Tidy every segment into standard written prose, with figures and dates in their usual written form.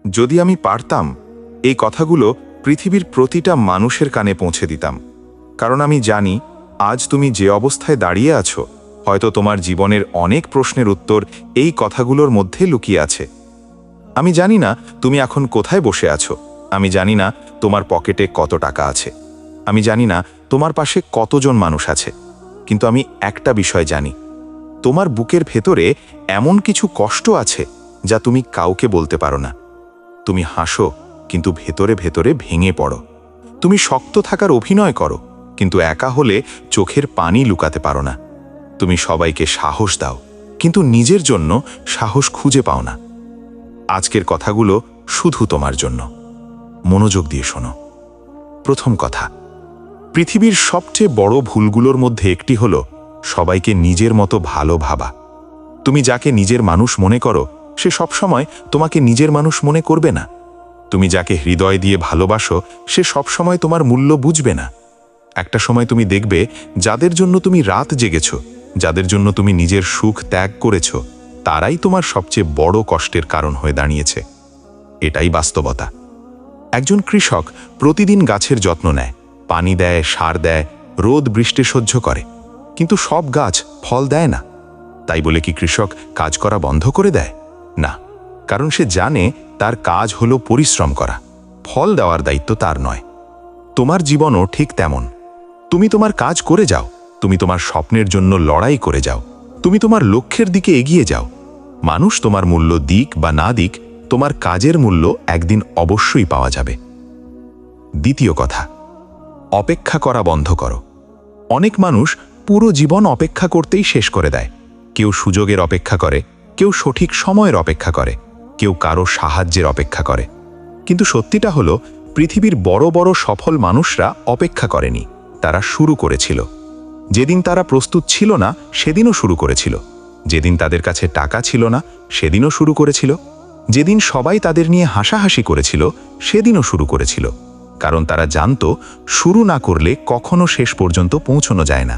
যদি আমি পারতাম এই কথাগুলো পৃথিবীর প্রতিটা মানুষের কানে পৌঁছে দিতাম, কারণ আমি জানি আজ তুমি যে অবস্থায় দাঁড়িয়ে আছো, হয়তো তোমার জীবনের অনেক প্রশ্নের উত্তর এই কথাগুলোর মধ্যে লুকিয়ে আছে। আমি জানি না তুমি এখন কোথায় বসে আছো, আমি জানি না তোমার পকেটে কত টাকা আছে, আমি জানি না তোমার পাশে কতজন মানুষ আছে, কিন্তু আমি একটা বিষয় জানি, তোমার বুকের ভেতরে এমন কিছু কষ্ট আছে যা তুমি কাউকে বলতে পারো না। তুমি হাসো, কিন্তু ভেতরে ভেতরে ভেঙে পড়ো। তুমি শক্ত থাকার অভিনয় করো, কিন্তু একা হলে চোখের পানি লুকাতে পারো না। তুমি সবাইকে সাহস দাও, কিন্তু নিজের জন্য সাহস খুঁজে পাও না। আজকের কথাগুলো শুধু তোমার জন্য। মনোযোগ দিয়ে শোনো। প্রথম কথা, পৃথিবীর সবচেয়ে বড় ভুলগুলোর মধ্যে একটি হলো সবাইকে নিজের মতো ভালো ভাবা। তুমি যাকে নিজের মানুষ মনে করো, সে সবসময় তোমাকে নিজের মানুষ মনে করবে না। তুমি যাকে হৃদয় দিয়ে ভালোবাসো, সে সবসময় তোমার মূল্য বুঝবে না। একটা সময় তুমি দেখবে যাদের জন্য তুমি রাত জেগেছ, যাদের জন্য তুমি নিজের সুখ ত্যাগ করেছ, তারাই তোমার সবচেয়ে বড় কষ্টের কারণ হয়ে দাঁড়িয়েছে। এটাই বাস্তবতা। একজন কৃষক প্রতিদিন গাছের যত্ন নেয়, পানি দেয়, সার দেয়, রোদ বৃষ্টি সহ্য করে, কিন্তু সব গাছ ফল দেয় না। তাই বলে কি কৃষক কাজ করা বন্ধ করে দেয়? না, কারণ সে জানে তার কাজ হলো পরিশ্রম করা, ফল দেওয়ার দায়িত্ব তার নয়। তোমার জীবনও ঠিক তেমন। তুমি তোমার কাজ করে যাও, তুমি তোমার স্বপ্নের জন্য লড়াই করে যাও, তুমি তোমার লক্ষ্যের দিকে এগিয়ে যাও। মানুষ তোমার মূল্য দিক বা না দিক, তোমার কাজের মূল্য একদিন অবশ্যই পাওয়া যাবে। দ্বিতীয় কথা, অপেক্ষা করা বন্ধ করো। অনেক মানুষ পুরো জীবন অপেক্ষা করতেই শেষ করে দেয়। কেউ সুযোগের অপেক্ষা করে, কেউ সঠিক সময়ের অপেক্ষা করে, কেউ কারো সাহায্যের অপেক্ষা করে। কিন্তু সত্যিটা হলো, পৃথিবীর বড় বড় সফল মানুষরা অপেক্ষা করেনি, তারা শুরু করেছিল। যেদিন তারা প্রস্তুত ছিল না, সেদিনও শুরু করেছিল। যেদিন তাদের কাছে টাকা ছিল না, সেদিনও শুরু করেছিল। যেদিন সবাই তাদের নিয়ে হাসাহাসি করেছিল, সেদিনও শুরু করেছিল। কারণ তারা জানতো শুরু না করলে কখনো শেষ পর্যন্ত পৌঁছানো যায় না।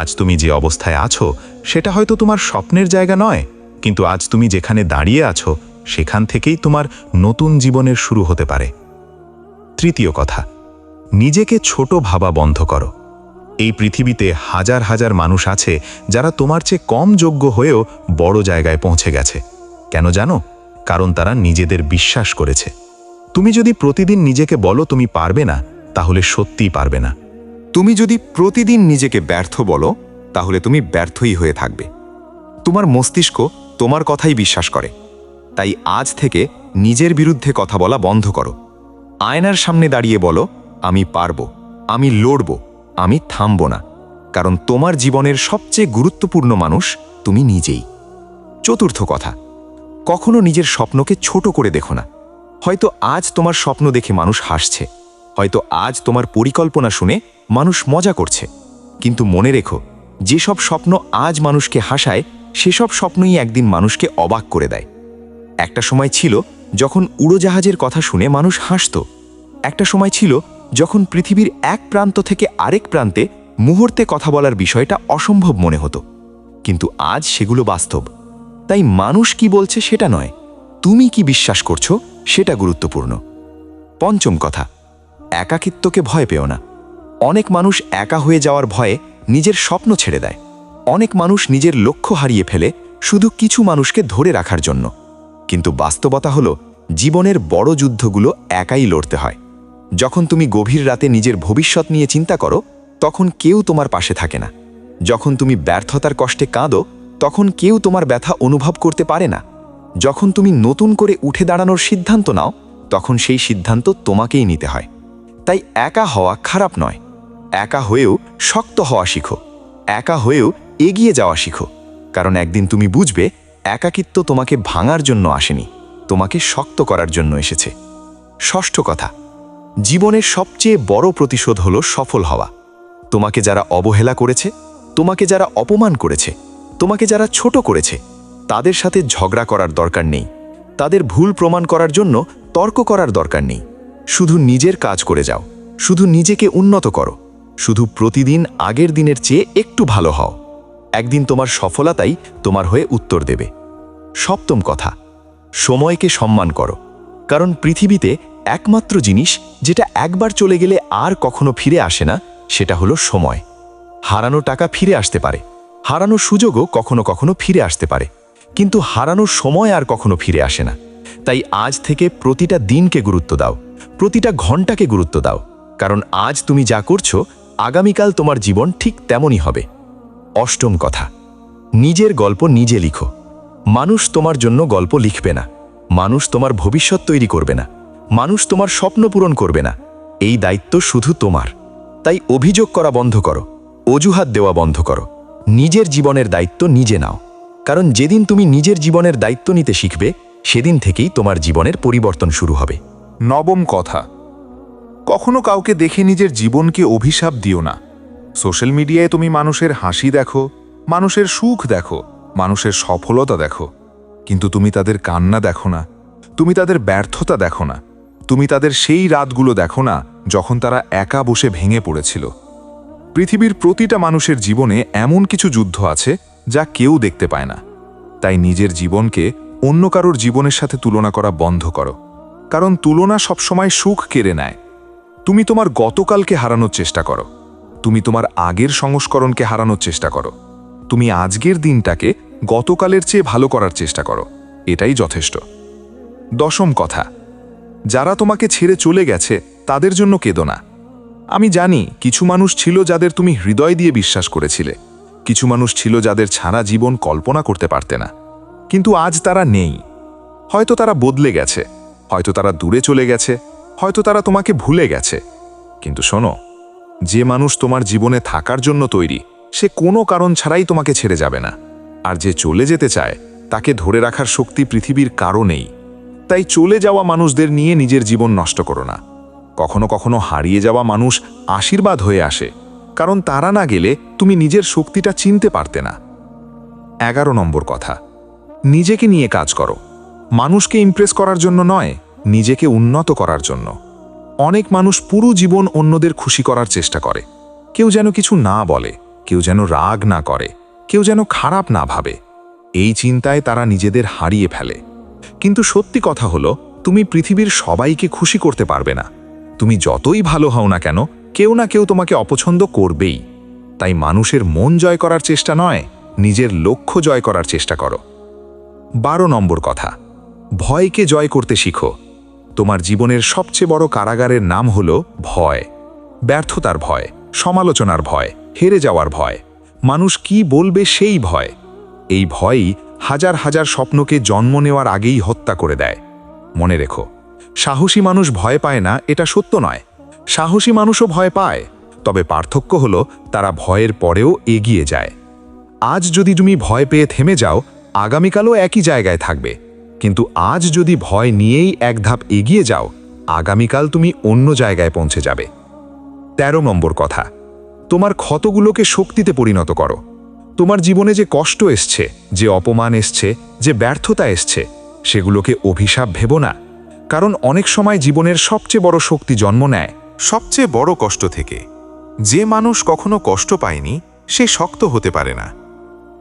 আজ তুমি যে অবস্থায় আছো, সেটা হয়তো তোমার স্বপ্নের জায়গা নয়, কিন্তু আজ তুমি যেখানে দাঁড়িয়ে আছো, সেখান থেকেই তোমার নতুন জীবনের শুরু হতে পারে। তৃতীয় কথা, নিজেকে ছোট ভাবা বন্ধ করো। এই পৃথিবীতে হাজার হাজার মানুষ আছে যারা তোমার চেয়ে কম যোগ্য হয়েও বড় জায়গায় পৌঁছে গেছে। কেন জানো? কারণ তারা নিজেদের বিশ্বাস করেছে। তুমি যদি প্রতিদিন নিজেকে বলো তুমি পারবে না, তাহলে সত্যিই পারবে না। তুমি যদি প্রতিদিন নিজেকে ব্যর্থ বলো, তাহলে তুমি ব্যর্থই হয়ে থাকবে। তোমার মস্তিষ্ক তোমার কথাই বিশ্বাস করে। তাই আজ থেকে নিজের বিরুদ্ধে কথা বলা বন্ধ করো। আয়নার সামনে দাঁড়িয়ে বলো, আমি পারবো, আমি লড়ব, আমি থামব না। কারণ তোমার জীবনের সবচেয়ে গুরুত্বপূর্ণ মানুষ তুমি নিজেই। চতুর্থ কথা, কখনো নিজের স্বপ্নকে ছোট করে দেখো না। হয়তো আজ তোমার স্বপ্ন দেখে মানুষ হাসছে, হয়তো আজ তোমার পরিকল্পনা শুনে মানুষ মজা করছে, কিন্তু মনে রেখো, যেসব স্বপ্ন আজ মানুষকে হাসায়, সেসব স্বপ্নই একদিন মানুষকে অবাক করে দেয়। একটা সময় ছিল যখন উড়োজাহাজের কথা শুনে মানুষ হাসত। একটা সময় ছিল যখন পৃথিবীর এক প্রান্ত থেকে আরেক প্রান্তে মুহূর্তে কথা বলার বিষয়টা অসম্ভব মনে হতো, কিন্তু আজ সেগুলো বাস্তব। তাই মানুষ কি বলছে সেটা নয়, তুমি কি বিশ্বাস করছো সেটা গুরুত্বপূর্ণ। পঞ্চম কথা, একাকিত্বকে ভয় পেও না। অনেক মানুষ একা হয়ে যাওয়ার ভয়ে নিজের স্বপ্ন ছেড়ে দেয়। অনেক মানুষ নিজের লক্ষ্য হারিয়ে ফেলে শুধু কিছু মানুষকে ধরে রাখার জন্য। কিন্তু বাস্তবতা হলো, জীবনের বড় যুদ্ধগুলো একাই লড়তে হয়। যখন তুমি গভীর রাতে নিজের ভবিষ্যৎ নিয়ে চিন্তা করো, তখন কেউ তোমার পাশে থাকে না। যখন তুমি ব্যর্থতার কষ্টে কাঁদো, তখন কেউ তোমার ব্যথা অনুভব করতে পারে না। যখন তুমি নতুন করে উঠে দাঁড়ানোর সিদ্ধান্ত নাও, তখন সেই সিদ্ধান্ত তোমাকেই নিতে হয়। তাই একা হওয়া খারাপ নয়। একা হয়েও শক্ত হওয়া শিখো, একা হয়েও এগিয়ে যাওয়া শিখো। কারণ একদিন তুমি বুঝবে, একাকিত্ব তোমাকে ভাঙার জন্য আসেনি, তোমাকে শক্ত করার জন্য এসেছে। ষষ্ঠ কথা, জীবনের সবচেয়ে বড় প্রতিশোধ হলো সফল হওয়া। তোমাকে যারা অবহেলা করেছে, তোমাকে যারা অপমান করেছে, তোমাকে যারা ছোট করেছে, তাদের সাথে ঝগড়া করার দরকার নেই। তাদের ভুল প্রমাণ করার জন্য তর্ক করার দরকার নেই। শুধু নিজের কাজ করে যাও, শুধু নিজেকে উন্নত করো, শুধু প্রতিদিন আগের দিনের চেয়ে একটু ভালো হও। একদিন তোমার সফলতাই তোমার হয়ে উত্তর দেবে। সপ্তম কথা, সময়কে সম্মান করো। কারণ পৃথিবীতে একমাত্র জিনিস যেটা একবার চলে গেলে আর কখনো ফিরে আসে না, সেটা হলো সময়। হারানো টাকা ফিরে আসতে পারে, হারানো সুযোগও কখনো কখনো ফিরে আসতে পারে, কিন্তু হারানোর সময় আর কখনো ফিরে আসে না। তাই আজ থেকে প্রতিটা দিনকে গুরুত্ব দাও, প্রতিটা ঘন্টাকে গুরুত্ব দাও, কারণ আজ তুমি যা করছো আগামীকাল তোমার জীবন ঠিক তেমনই হবে। অষ্টম কথা, নিজের গল্প নিজে লিখো। মানুষ তোমার জন্য গল্প লিখবে না, মানুষ তোমার ভবিষ্যৎ তৈরি করবে না, মানুষ তোমার স্বপ্ন পূরণ করবে না। এই দায়িত্ব শুধু তোমার। তাই অভিযোগ করা বন্ধ করো, অজুহাত দেওয়া বন্ধ করো, নিজের জীবনের দায়িত্ব নিজে নাও। কারণ যেদিন তুমি নিজের জীবনের দায়িত্ব নিতে শিখবে, সেদিন থেকেই তোমার জীবনের পরিবর্তন শুরু হবে। নবম কথা, কখনো কাউকে দেখে নিজের জীবনকে অভিশাপ দিও না। সোশ্যাল মিডিয়ায় তুমি মানুষের হাসি দেখো, মানুষের সুখ দেখো, মানুষের সফলতা দেখো, কিন্তু তুমি তাদের কান্না দেখো না, তুমি তাদের ব্যর্থতা দেখো না, তুমি তাদের সেই রাতগুলো দেখো না যখন তারা একা বসে ভেঙে পড়েছিল। পৃথিবীর প্রতিটা মানুষের জীবনে এমন কিছু যুদ্ধ আছে যা কেউ দেখতে পায় না। তাই নিজের জীবনকে অন্য কারোর জীবনের সাথে তুলনা করা বন্ধ করো, কারণ তুলনা সবসময় সুখ কেড়ে নেয়। তুমি তোমার গতকালকে হারানোর চেষ্টা করো, তুমি তোমার আগের সংস্করণকে হারানোর চেষ্টা করো, তুমি আজকের দিনটাকে গতকালের চেয়ে ভালো করার চেষ্টা করো, এটাই যথেষ্ট। দশম কথা, যারা তোমাকে ছেড়ে চলে গেছে তাদের জন্য কেঁদো না। আমি জানি কিছু মানুষ ছিল যাদের তুমি হৃদয় দিয়ে বিশ্বাস করেছিলে, কিছু মানুষ ছিল যাদের ছাড়া জীবন কল্পনা করতে পারতে না, কিন্তু আজ তারা নেই। হয়তো তারা বদলে গেছে, হয়তো তারা দূরে চলে গেছে, হয়তো তারা তোমাকে ভুলে গেছে, কিন্তু শোনো, যে মানুষ তোমার জীবনে থাকার জন্য তৈরি, সে কোনো কারণ ছাড়াই তোমাকে ছেড়ে যাবে না। আর যে চলে যেতে চায় তাকে ধরে রাখার শক্তি পৃথিবীর কারো নেই। তাই চলে যাওয়া মানুষদের নিয়ে নিজের জীবন নষ্ট করো না। কখনো কখনো হারিয়ে যাওয়া মানুষ আশীর্বাদ হয়ে আসে, কারণ তারা না গেলে তুমি নিজের শক্তিটা চিনতে পারতে না। 11 নম্বর কথা, নিজেকে নিয়ে কাজ করো। মানুষকে ইমপ্রেস করার জন্য নয়, নিজেকে উন্নত করার জন্য। অনেক মানুষ পুরো জীবন অন্যদের খুশি করার চেষ্টা করে, কেউ যেন কিছু না বলে, কেউ যেন রাগ না করে, কেউ যেন খারাপ না ভাবে। এই চিন্তায় তারা নিজেদের হারিয়ে ফেলে। কিন্তু সত্যি কথা হলো, তুমি পৃথিবীর সবাইকে খুশি করতে পারবে না। তুমি যতই ভালো হও না কেন, কেউ না কেউ তোমাকে অপছন্দ করবেই। তাই মানুষের মন জয় করার চেষ্টা নয়, নিজের লক্ষ্য জয় করার চেষ্টা করো। 12 নম্বর কথা, ভয়কে জয় করতে শিখো। তোমার জীবনের সবচেয়ে বড় কারাগারের নাম হলো ভয়। ব্যর্থতার ভয়, সমালোচনার ভয়, হেরে যাওয়ার ভয়, মানুষ কি বলবে সেই ভয়। এই ভয়ই হাজার হাজার স্বপ্নকে জন্ম নেওয়ার আগেই হত্যা করে দেয়। মনে রেখো, সাহসী মানুষ ভয় পায় না এটা সত্য নয়, সাহসী মানুষও ভয় পায়, তবে পার্থক্য হলো তারা ভয়ের পরেও এগিয়ে যায়। আজ যদি তুমি ভয় পেয়ে থেমে যাও, আগামীকালও একই জায়গায় থাকবে, কিন্তু আজ যদি ভয় নিয়েই এক ধাপ এগিয়ে যাও, আগামীকাল তুমি অন্য জায়গায় পৌঁছে যাবে। 13 নম্বর কথা, তোমার ক্ষতগুলোকে শক্তিতে পরিণত করো। তোমার জীবনে যে কষ্ট এসছে, যে অপমান এসছে, যে ব্যর্থতা এসছে, সেগুলোকে অভিশাপ ভেবো না। কারণ অনেক সময় জীবনের সবচেয়ে বড় শক্তি জন্ম নেয় সবচেয়ে বড় কষ্ট থেকে। যে মানুষ কখনো কষ্ট পায়নি সে শক্ত হতে পারে না।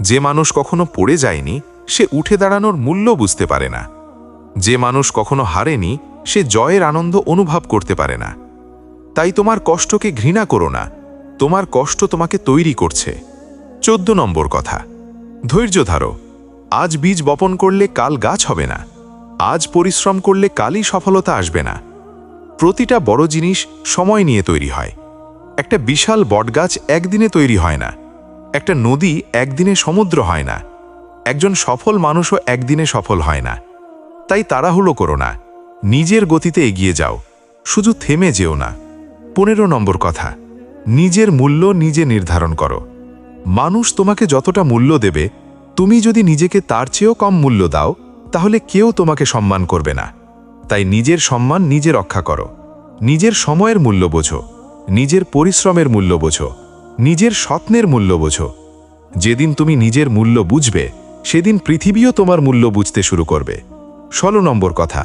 যে মানুষ কখনো পড়ে যায়নি সে উঠে দাঁড়ানোর মূল্য বুঝতে পারে না। যে মানুষ কখনো হারেনি সে জয়ের আনন্দ অনুভব করতে পারে না। তাই তোমার কষ্টকে ঘৃণা করো না, তোমার কষ্ট তোমাকে তৈরি করছে। 14 নম্বর কথা, ধৈর্য ধরো। আজ বীজ বপন করলে কাল গাছ হবে না, আজ পরিশ্রম করলে কালই সফলতা আসবে না। প্রতিটা বড় জিনিস সময় নিয়ে তৈরি হয়। একটা বিশাল বটগাছ একদিনে তৈরি হয় না, একটা নদী একদিনে সমুদ্র হয় না, একজন সফল মানুষও একদিনে সফল হয় না। তাই তাড়াহুড়ো করো না, নিজের গতিতে এগিয়ে যাও, শুধু থেমে যেও না। 15 নম্বর কথা, নিজের মূল্য নিজে নির্ধারণ করো। মানুষ তোমাকে যতটা মূল্য দেবে, তুমি যদি নিজেকে তার চেয়েও কম মূল্য দাও, তাহলে কেউ তোমাকে সম্মান করবে না। তাই নিজের সম্মান নিজে রক্ষা করো। নিজের সময়ের মূল্য বোঝো, নিজের পরিশ্রমের মূল্য বোঝো, নিজের স্বপ্নের মূল্য বোঝো। যেদিন তুমি নিজের মূল্য বুঝবে, সেদিন পৃথিবীও তোমার মূল্য বুঝতে শুরু করবে। 16 নম্বর কথা,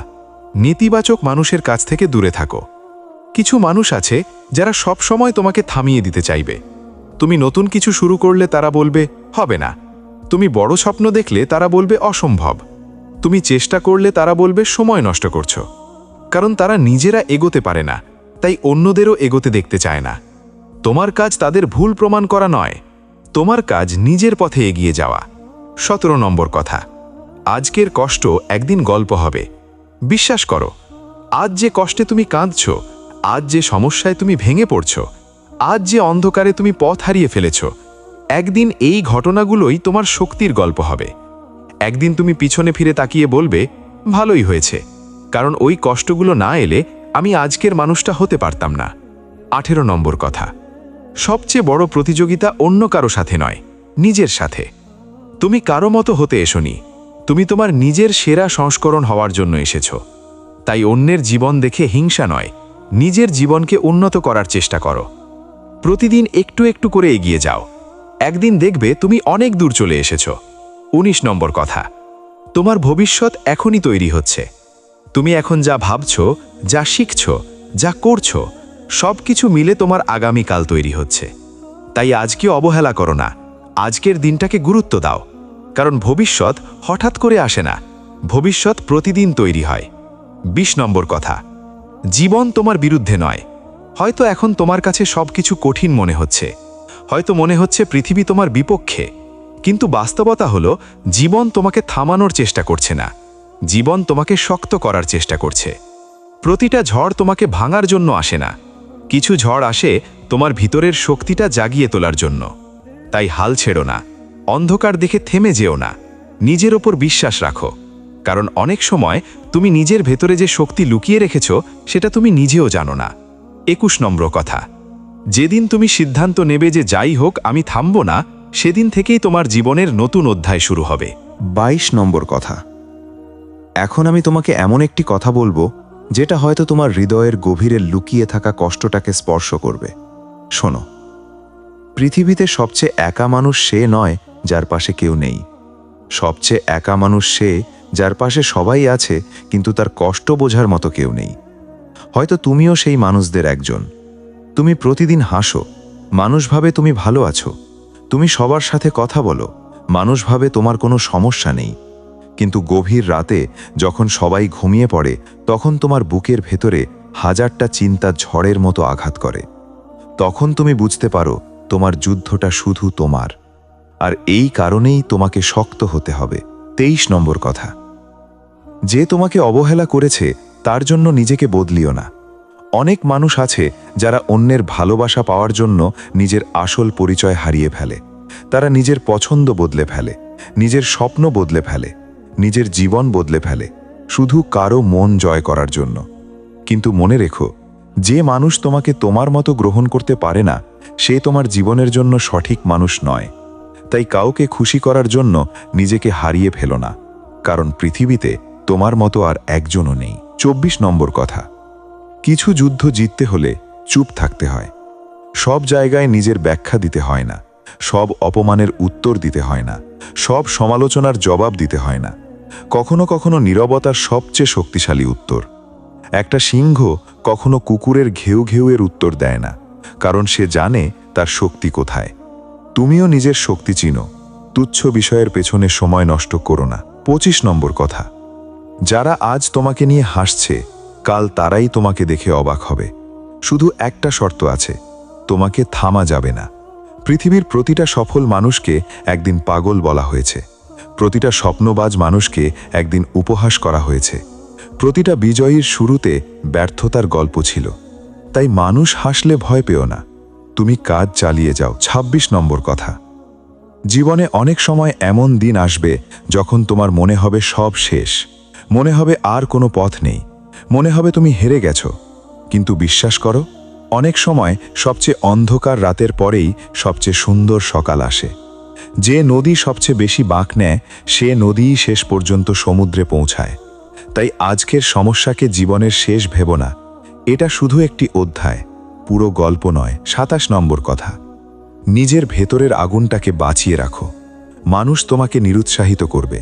নেতিবাচক মানুষের কাছ থেকে দূরে থাকো। কিছু মানুষ আছে যারা সব সময় তোমাকে থামিয়ে দিতে চাইবে। তুমি নতুন কিছু শুরু করলে তারা বলবে হবে না, তুমি বড় স্বপ্ন দেখলে তারা বলবে অসম্ভব, তুমি চেষ্টা করলে তারা বলবে সময় নষ্ট করছো। কারণ তারা নিজেরা এগোতে পারে না, তাই অন্যদেরও এগোতে দেখতে চায় না। তোমার কাজ তাদের ভুল প্রমাণ করা নয়, তোমার কাজ নিজের পথে এগিয়ে যাওয়া। 17 নম্বর কথা, আজকের কষ্ট একদিন গল্প হবে। বিশ্বাস করো, আজ যে কষ্টে তুমি কাঁদছ, আজ যে সমস্যায় তুমি ভেঙে পড়ছ, আজ যে অন্ধকারে তুমি পথ হারিয়ে ফেলেছ, একদিন এই ঘটনাগুলোই তোমার শক্তির গল্প হবে। একদিন তুমি পিছনে ফিরে তাকিয়ে বলবে, ভালোই হয়েছে, কারণ ওই কষ্টগুলো না এলে আমি আজকের মানুষটা হতে পারতাম না। 18 নম্বর কথা, সবচেয়ে বড় প্রতিযোগিতা অন্য কারো সাথে নয়, নিজের সাথে। তুমি কারো মতো হতে এসোনি, তুমি তোমার নিজের সেরা সংস্করণ হওয়ার জন্য এসেছ। তাই অন্যের জীবন দেখে হিংসা নয়, নিজের জীবনকে উন্নত করার চেষ্টা করো। প্রতিদিন একটু একটু করে এগিয়ে যাও, একদিন দেখবে তুমি অনেক দূর চলে এসেছ। 19 নম্বর কথা, তোমার ভবিষ্যৎ এখনই তৈরি হচ্ছে। তুমি এখন যা ভাবছ, যা শিখছ, যা করছো, সব কিছু মিলে তোমার আগামীকাল তৈরি হচ্ছে। তাই আজকে অবহেলা করো না, আজকের দিনটাকে গুরুত্ব দাও, কারণ ভবিষ্যৎ হঠাৎ করে আসে না, ভবিষ্যৎ প্রতিদিন তৈরি হয়। 20 নম্বর কথা, জীবন তোমার বিরুদ্ধে নয়। হয়তো এখন তোমার কাছে সবকিছু কঠিন মনে হচ্ছে, হয়তো মনে হচ্ছে পৃথিবী তোমার বিপক্ষে, কিন্তু বাস্তবতা হলো জীবন তোমাকে থামানোর চেষ্টা করছে না, জীবন তোমাকে শক্ত করার চেষ্টা করছে। প্রতিটা ঝড় তোমাকে ভাঙার জন্য আসে না, কিছু ঝড় আসে তোমার ভিতরের শক্তিটা জাগিয়ে তোলার জন্য। তাই হাল ছেড়ো না, অন্ধকার দেখে থেমে যেও না, নিজের ওপর বিশ্বাস রাখো, কারণ অনেক সময় তুমি নিজের ভেতরে যে শক্তি লুকিয়ে রেখেছ সেটা তুমি নিজেও জানো না। 21 নম্বর কথা, যেদিন তুমি সিদ্ধান্ত নেবে যে যাই হোক আমি থামব না, সেদিন থেকেই তোমার জীবনের নতুন অধ্যায় শুরু হবে। 22 নম্বর কথা, এখন আমি তোমাকে এমন একটি কথা বলবো যেটা হয়তো তোমার হৃদয়ের গভীরে লুকিয়ে থাকা কষ্টটাকে স্পর্শ করবে। শোনো, পৃথিবীতে সবচেয়ে একা মানুষ সে নয় যার পাশে কেউ নেই, সবচেয়ে একা মানুষ সে যার পাশে সবাই আছে কিন্তু তার কষ্ট বোঝার মতো কেউ নেই। হয়তো তুমিও সেই মানুষদের একজন। তুমি প্রতিদিন হাসো, মানুষ ভাবে তুমি ভালো আছো। তুমি সবার সাথে কথা বলো, মানুষ ভাবে তোমার কোনো সমস্যা নেই। কিন্তু গভীর রাতে যখন সবাই ঘুমিয়ে পড়ে, তখন তোমার বুকের ভেতরে হাজারটা চিন্তা ঝড়ের মতো আঘাত করে। তখন তুমি বুঝতে পারো তোমার যুদ্ধটা শুধু তোমার, আর এই কারণেই তোমাকে শক্ত হতে হবে। 23 নম্বর কথা, যে তোমাকে অবহেলা করেছে তার জন্য নিজেকে বদলিও না। অনেক মানুষ আছে যারা অন্যের ভালোবাসা পাওয়ার জন্য নিজের আসল পরিচয় হারিয়ে ফেলে। তারা নিজের পছন্দ বদলে ফেলে, নিজের স্বপ্ন বদলে ফেলে, নিজের জীবন বদলে ফেলে, শুধু কারো মন জয় করার জন্য। কিন্তু মনে রেখো, যে মানুষ তোমাকে তোমার মতো গ্রহণ করতে পারে না, সে তোমার জীবনের জন্য সঠিক মানুষ নয়। তাই কাউকে খুশি করার জন্য নিজেকে হারিয়ে ফেলো না, কারণ পৃথিবীতে তোমার মতো আর একজনও নেই। 24 নম্বর কথা, কিছু যুদ্ধ জিততে হলে চুপ থাকতে হয়। সব জায়গায় নিজের ব্যাখ্যা দিতে হয় না, সব অপমানের উত্তর দিতে হয় না, সব সমালোচনার জবাব দিতে হয় না। কখনো কখনো নীরবতার সবচেয়ে শক্তিশালী উত্তর। একটা সিংহ কখনো কুকুরের ঘেউ ঘেউয়ের উত্তর দেয় না, কারণ সে জানে তার শক্তি কোথায়। তুমিও নিজের শক্তি চিনো, তুচ্ছ বিষয়ের পেছনে সময় নষ্ট করো না। 25 নম্বর কথা, যারা আজ তোমাকে নিয়ে হাসছে, কাল তারাই তোমাকে দেখে অবাক হবে। শুধু একটা শর্ত আছে, তোমাকে থামা যাবে না। পৃথিবীর প্রতিটা সফল মানুষকে একদিন পাগল বলা হয়েছে, প্রতিটা স্বপ্নবাজ মানুষকে একদিন উপহাস করা হয়েছে, প্রতিটা বিজয়ীর শুরুতে ব্যর্থতার গল্প ছিল। তাই মানুষ হাসলে ভয় পেও না, তুমি কাজ চালিয়ে যাও। 26 নম্বর কথা, জীবনে অনেক সময় এমন দিন আসবে যখন তোমার মনে হবে সব শেষ, মনে হবে আর কোনো পথ নেই, মনে হবে তুমি হেরে গেছো। কিন্তু বিশ্বাস করো, অনেক সময় সবচেয়ে অন্ধকার রাতের পরেই সবচেয়ে সুন্দর সকাল আসে। যে নদী সবচেয়ে বেশি বাঁক নেয়, সে নদীই শেষ পর্যন্ত সমুদ্রে পৌঁছায়। তাই আজকের সমস্যাকে জীবনের শেষ ভেবো না, এটা শুধু একটি অধ্যায়, পুরো গল্প নয়। 27 নম্বর কথা, নিজের ভেতরের আগুনটাকে বাঁচিয়ে রাখো। মানুষ তোমাকে নিরুৎসাহিত করবে,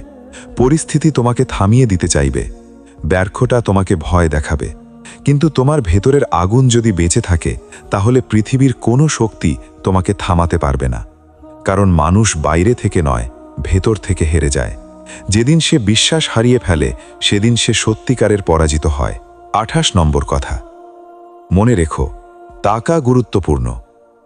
পরিস্থিতি তোমাকে থামিয়ে দিতে চাইবে, ব্যর্থতা তোমাকে ভয় দেখাবে, কিন্তু তোমার ভেতরের আগুন যদি বেঁচে থাকে, তাহলে পৃথিবীর কোনো শক্তি তোমাকে থামাতে পারবে না। কারণ মানুষ বাইরে থেকে নয়, ভেতর থেকে হেরে যায়। যেদিন সে বিশ্বাস হারিয়ে ফেলে, সেদিন সে সত্যিকারের পরাজিত হয়। 28 নম্বর কথা, মনে রেখো, টাকা গুরুত্বপূর্ণ,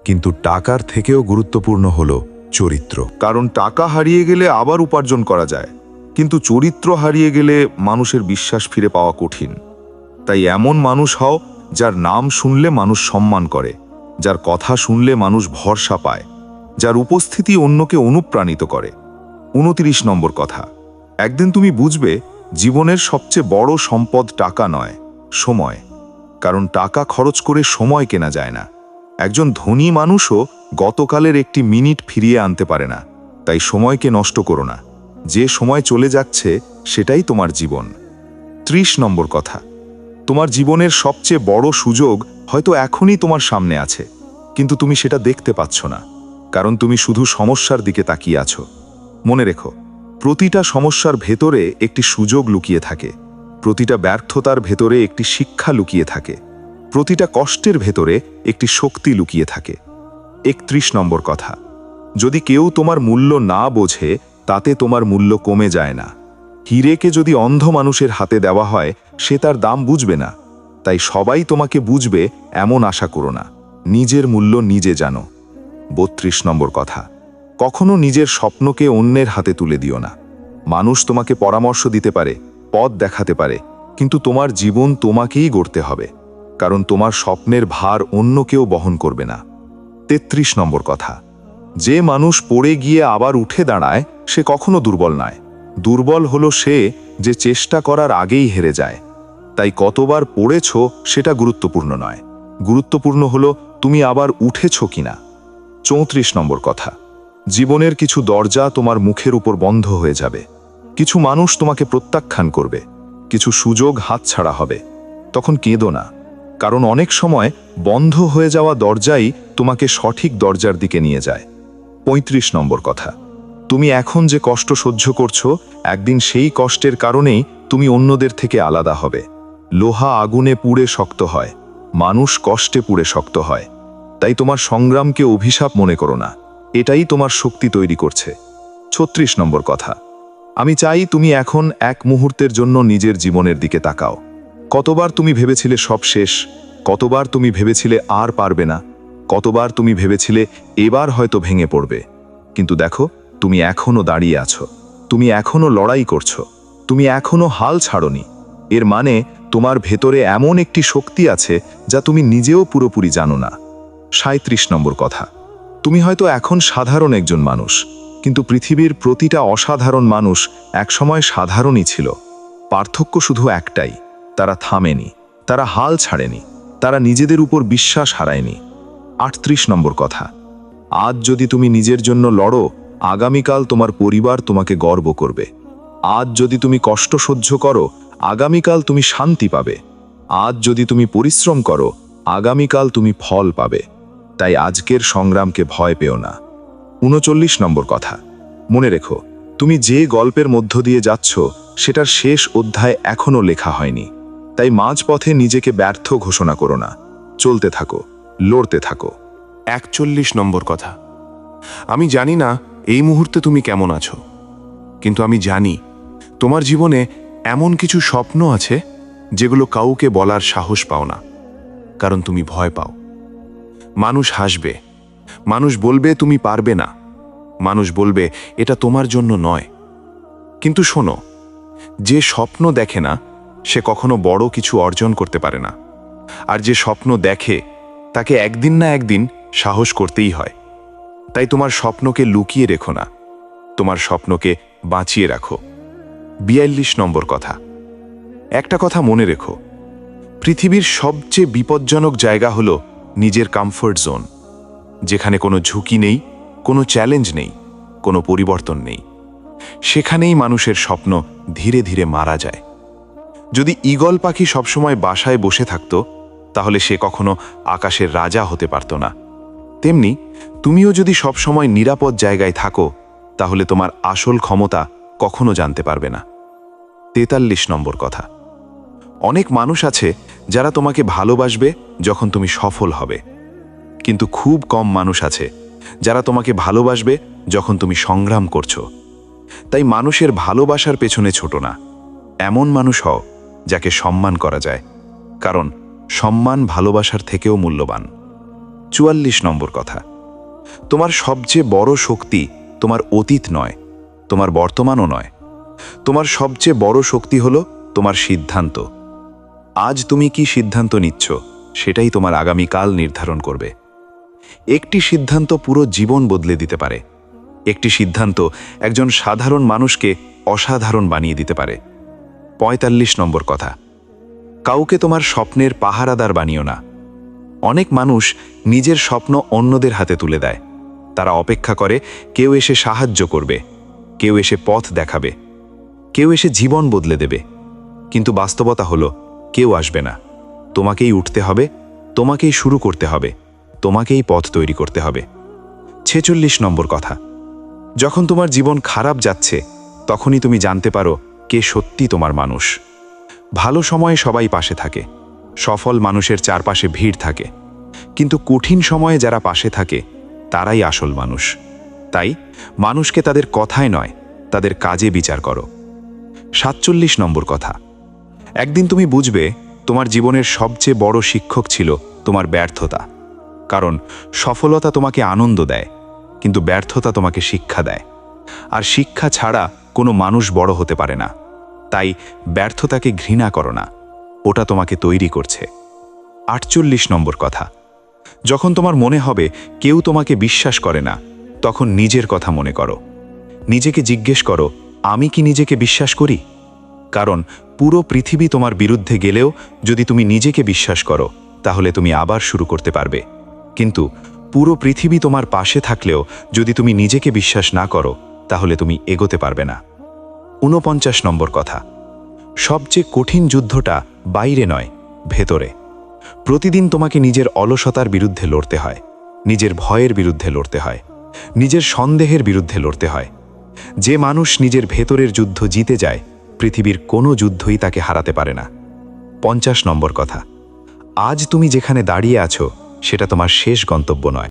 কিন্তু টাকার থেকেও গুরুত্বপূর্ণ হল চরিত্র। কারণ টাকা হারিয়ে গেলে আবার উপার্জন করা যায়, কিন্তু চরিত্র হারিয়ে গেলে মানুষের বিশ্বাস ফিরে পাওয়া কঠিন। তাই এমন মানুষ হও যার নাম শুনলে মানুষ সম্মান করে, যার কথা শুনলে মানুষ ভরসা পায়, যার উপস্থিতি অন্যকে অনুপ্রাণিত করে। 29 নম্বর কথা, একদিন তুমি বুঝবে জীবনের সবচেয়ে বড় সম্পদ টাকা নয়, সময়। কারণ টাকা খরচ করে সময় কেনা যায় না। একজন ধনী মানুষও গতকালের একটি মিনিট ফিরিয়ে আনতে পারে না। তাই সময়কে নষ্ট করো না। যে সময় চলে যাচ্ছে সেটাই তোমার জীবন। 30 নম্বর কথা, তোমার জীবনের সবচেয়ে বড় সুযোগ হয়তো এখনই তোমার সামনে আছে, কিন্তু তুমি সেটা দেখতে পাচ্ছ না, কারণ তুমি শুধু সমস্যার দিকে তাকিয়ে আছো। মনে রেখো, প্রতিটা সমস্যার ভেতরে একটি সুযোগ লুকিয়ে থাকে, প্রতিটা ব্যর্থতার ভেতরে একটি শিক্ষা লুকিয়ে থাকে, প্রতিটা কষ্টের ভেতরে একটি শক্তি লুকিয়ে থাকে। 31 নম্বর কথা, যদি কেউ তোমার মূল্য না বোঝে তাতে তোমার মূল্য কমে যায় না। হীরেকে যদি অন্ধ মানুষের হাতে দেওয়া হয় সে তার দাম বুঝবে না। তাই সবাই তোমাকে বুঝবে এমন আশা করো না। নিজের মূল্য নিজে জানো। 32 নম্বর কথা, কখনো নিজের স্বপ্নকে অন্যের হাতে তুলে দিও না। মানুষ তোমাকে পরামর্শ দিতে পারে, পথ দেখাতে পারে, কিন্তু তোমার জীবন তোমাকেই গড়তে হবে, কারণ তোমার স্বপ্নের ভার অন্য কেউ বহন করবে না। 33 নম্বর কথা, যে মানুষ পড়ে গিয়ে আবার উঠে দাঁড়ায় সে কখনো দুর্বল নয়। দুর্বল হলো সে যে চেষ্টা করার আগেই হেরে যায়। তাই কতবার পড়েছ সেটা গুরুত্বপূর্ণ নয়, গুরুত্বপূর্ণ হলো তুমি আবার উঠেছ কিনা। 34 নম্বর কথা, জীবনের কিছু দরজা তোমার মুখের উপর বন্ধ হয়ে যাবে। কিছু মানুষ তোমাকে প্রত্যাখ্যান করবে, কিছু সুযোগ হাতছাড়া হবে। তখন কেঁদো না, কারণ অনেক সময় বন্ধ হয়ে যাওয়া দরজাই তোমাকে সঠিক দরজার দিকে নিয়ে যায়। 35 নম্বর কথা, তুমি এখন যে কষ্ট সহ্য করছো একদিন সেই কষ্টের কারণেই তুমি অন্যদের থেকে আলাদা হবে। লোহা আগুনে পুড়ে শক্ত হয়, মানুষ কষ্টে পুড়ে শক্ত হয়। তাই তোমার সংগ্রামকে অভিশাপ মনে করো না, এটাই তোমার শক্তি তৈরি করছে। 36 নম্বর কথা, আমি চাই তুমি এখন এক মুহূর্তের জন্য নিজের জীবনের দিকে তাকাও। কতবার তুমি ভেবেছিলে সব শেষ, কতবার তুমি ভেবেছিলে আর পারবে না, কতবার তুমি ভেবেছিলে এবার হয়তো ভেঙে পড়বে। কিন্তু দেখো, তুমি এখনো দাঁড়িয়ে আছো, তুমি এখনো লড়াই করছো, তুমি এখনো হাল ছাড়োনি। এর মানে তোমার ভেতরে এমন একটি শক্তি আছে যা তুমি নিজেও পুরোপুরি জানো না। 37 নম্বর কথা, তুমি হয়তো এখন সাধারণ একজন মানুষ, কিন্তু পৃথিবীর প্রতিটা অসাধারণ মানুষ একসময় সাধারণই ছিল। পার্থক্য শুধু একটাই, তারা থামেনি, তারা হাল ছাড়েনি, তারা নিজেদের উপর বিশ্বাস হারায়নি। 38 নম্বর কথা, আজ যদি তুমি নিজের জন্য লড়ো, আগামীকাল তোমার পরিবার তোমাকে গর্ব করবে। আজ যদি তুমি কষ্ট সহ্য করো, আগামীকাল তুমি শান্তি পাবে। আজ যদি তুমি পরিশ্রম করো, আগামীকাল তুমি ফল পাবে। তাই আজকের সংগ্রামকে ভয় পেও না। 39 নম্বর কথা, মনে রেখো, তুমি যে গল্পের মধ্য দিয়ে যাচ্ছ সেটার শেষ অধ্যায় এখনো লেখা হয়নি। তাই মাঝপথে নিজেকে ব্যর্থ ঘোষণা করো না, চলতে থাকো, লড়তে থাকো। 41 নম্বর কথা, আমি জানি না এই মুহূর্তে তুমি কেমন আছো, কিন্তু আমি জানি তোমার জীবনে এমন কিছু স্বপ্ন আছে যেগুলো কাউকে বলার সাহস পাও না, কারণ তুমি ভয় পাও। মানুষ হাসবে, মানুষ বলবে তুমি পারবে না, মানুষ বলবে এটা তোমার জন্য নয়। কিন্তু শোনো, যে স্বপ্ন দেখে না সে কখনো বড় কিছু অর্জন করতে পারে না, আর যে স্বপ্ন দেখে তাকে একদিন না একদিন সাহস করতেই হয়। তাই তোমার স্বপ্নকে লুকিয়ে রেখো না, তোমার স্বপ্নকে বাঁচিয়ে রাখো। 42 নম্বর কথা, একটা কথা মনে রেখো, পৃথিবীর সবচেয়ে বিপজ্জনক জায়গা হলো নিজের কমফোর্ট জোন, যেখানে কোনো ঝুঁকি নেই, কোনো চ্যালেঞ্জ নেই, কোনো পরিবর্তন নেই। সেখানেই মানুষের স্বপ্ন ধীরে ধীরে মারা যায়। যদি ঈগল পাখি সবসময় বাসায় বসে থাকত, তাহলে সে কখনো আকাশের রাজা হতে পারত না। তেমনি তুমিও যদি সবসময় নিরাপদ জায়গায় থাকো, তাহলে তোমার আসল ক্ষমতা কখনো জানতে পারবে না। 43 নম্বর কথা, অনেক মানুষ আছে যারা তোমাকে ভালোবাসবে যখন তুমি সফল হবে, কিন্তু খুব কম মানুষ আছে যারা তোমাকে ভালোবাসবে যখন তুমি সংগ্রাম করছো। তাই মানুষের ভালোবাসার পেছনে ছোট না, এমন মানুষ হও যাকে সম্মান করা যায়। কারণ সম্মান ভালোবাসার থেকেও মূল্যবান। 44 নম্বর কথা, তোমার সবচেয়ে বড় শক্তি তোমার অতীত নয়, তোমার বর্তমানও নয়। তোমার সবচেয়ে বড় শক্তি হলো তোমার সিদ্ধান্ত। আজ তুমি কি সিদ্ধান্ত নিচ্ছ সেটাই তোমার আগামীকাল নির্ধারণ করবে। একটি সিদ্ধান্ত পুরো জীবন বদলে দিতে পারে। একটি সিদ্ধান্ত একজন সাধারণ মানুষকে অসাধারণ বানিয়ে দিতে পারে। 45 নম্বর কথা, কাউকে তোমার স্বপ্নের পাহারাদার বানিও না। অনেক মানুষ নিজের স্বপ্ন অন্যদের হাতে তুলে দেয়। তারা অপেক্ষা করে কেউ এসে সাহায্য করবে, কেউ এসে পথ দেখাবে, কেউ এসে জীবন বদলে দেবে। কিন্তু বাস্তবতা হলো কেউ আসবে না। তোমাকেই উঠতে হবে, তোমাকেই শুরু করতে হবে, তোমাকেই পথ তৈরি করতে হবে। 46 নম্বর কথা, যখন তোমার জীবন খারাপ যাচ্ছে তখনই তুমি জানতে পারো কে সত্যি তোমার মানুষ। ভালো সময়ে সবাই পাশে থাকে, সফল মানুষের চারপাশে ভিড় থাকে, কিন্তু কঠিন সময়ে যারা পাশে থাকে তারাই আসল মানুষ। তাই মানুষকে তাদের কথায় নয়, তাদের কাজে বিচার করো। 47 নম্বর কথা, একদিন তুমি বুঝবে তোমার জীবনের সবচেয়ে বড় শিক্ষক ছিল তোমার ব্যর্থতা। কারণ সফলতা তোমাকে আনন্দ দেয়, কিন্তু ব্যর্থতা তোমাকে শিক্ষা দেয়। আর শিক্ষা ছাড়া কোনো মানুষ বড় হতে পারে না। তাই ব্যর্থতাকে ঘৃণা করো না, ওটা তোমাকে তৈরি করছে। 48 নম্বর কথা, যখন তোমার মনে হবে কেউ তোমাকে বিশ্বাস করে না, তখন নিজের কথা মনে করো। নিজেকে জিজ্ঞেস করো, আমি কি নিজেকে বিশ্বাস করি? কারণ পুরো পৃথিবী তোমার বিরুদ্ধে গেলেও যদি তুমি নিজেকে বিশ্বাস করো তাহলে তুমি আবার শুরু করতে পারবে। কিন্তু পুরো পৃথিবী তোমার পাশে থাকলেও যদি তুমি নিজেকে বিশ্বাস না করো তাহলে তুমি এগোতে পারবে না। 49 নম্বর কথা, সবচেয়ে কঠিন যুদ্ধটা বাইরে নয়, ভেতরে। প্রতিদিন তোমাকে নিজের অলসতার বিরুদ্ধে লড়তে হয়, নিজের ভয়ের বিরুদ্ধে লড়তে হয়, নিজের সন্দেহের বিরুদ্ধে লড়তে হয়। যে মানুষ নিজের ভেতরের যুদ্ধ জিতে যায়, পৃথিবীর কোনো যুদ্ধই তাকে হারাতে পারে না। 50 নম্বর কথা, আজ তুমি যেখানে দাঁড়িয়ে আছো সেটা তোমার শেষ গন্তব্য নয়।